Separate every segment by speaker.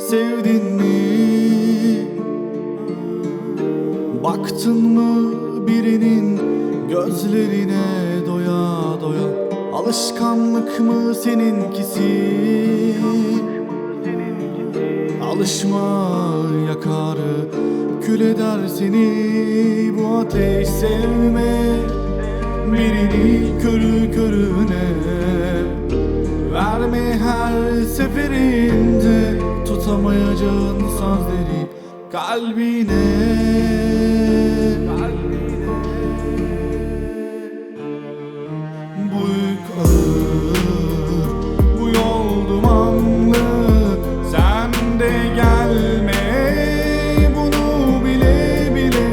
Speaker 1: sevdin mi? Baktın mı birinin gözlerine doya doya? Alışkanlık mı seninkisi? Alışma, yakar, kül eder seni bu ateş. Sevme birini körü körüne, verme her seferinde tutamayacağın sözleri kalbine. Bu yük ağır, bu yol dumanlı, sen de gelme bunu bile bile.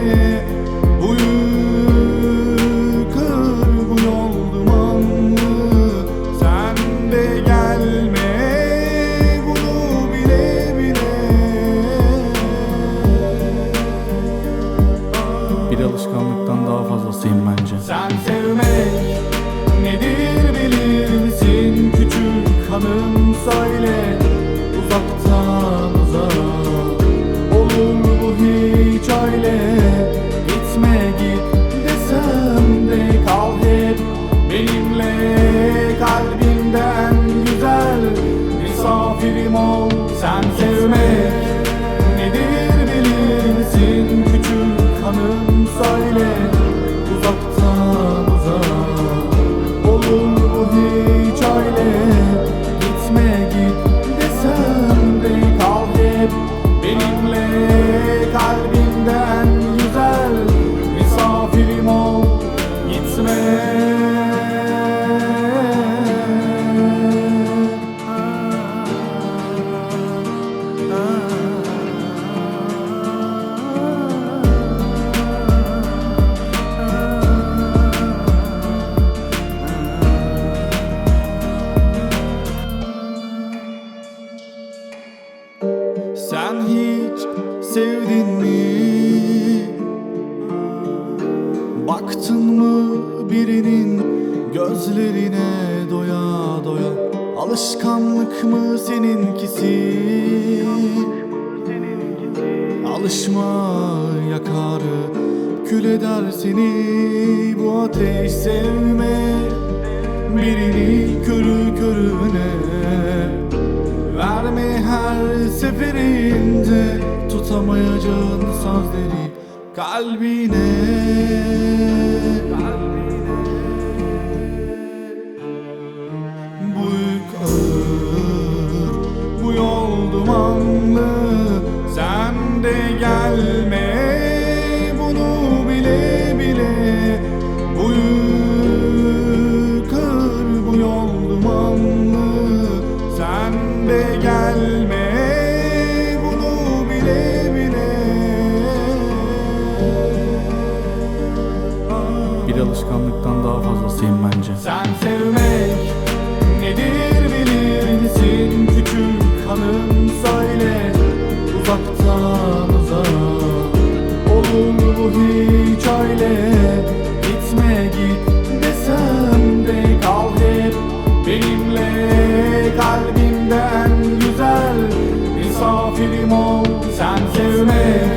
Speaker 1: Bu yük ağır, bu yol dumanlı, sen de gelme bunu bile bile.
Speaker 2: Bir alışkanlıktan daha fazlasıyım bence.
Speaker 1: Sen sevmek nedir bilir misin küçük hanım, söyle. Uzaktan uzağa olur bu hiç öyle? Gitme git desem de kal hep benimle. Kalbimden güzel misafirim ol. Sen sevmek nedir bilir misin küçük hanım, söyle. Uzaktan uzağa olur bu hiç öyle? Gitme git desem de kal hep benimle. Kalbimden güzel misafirim ol. Gitme. Sen hiç sevdin mi? Baktın mı birinin gözlerine doya doya? Alışkanlık mı seninkisi? Alışma, yakar, kül eder seni bu ateş. Sevme birini körü körüne, verme her seferinde tutamayacağın sözleri kalbine. Bu yük ağır, bu yol dumanlı, sen de gelme bunu bile bile. Bu yük ağır, bu yol dumanlı, sen de gelme bunu bile bile.
Speaker 2: Bir alışkanlıktan daha fazlasıyım bence.
Speaker 1: Sen sevmek nedir bilir misin küçük hanım, söyle. Uzaktan uzağa olur bu hiç öyle? Gitme git desem de kal hep benimle. Kalbimden güzel misafirim ol. Sen sevmek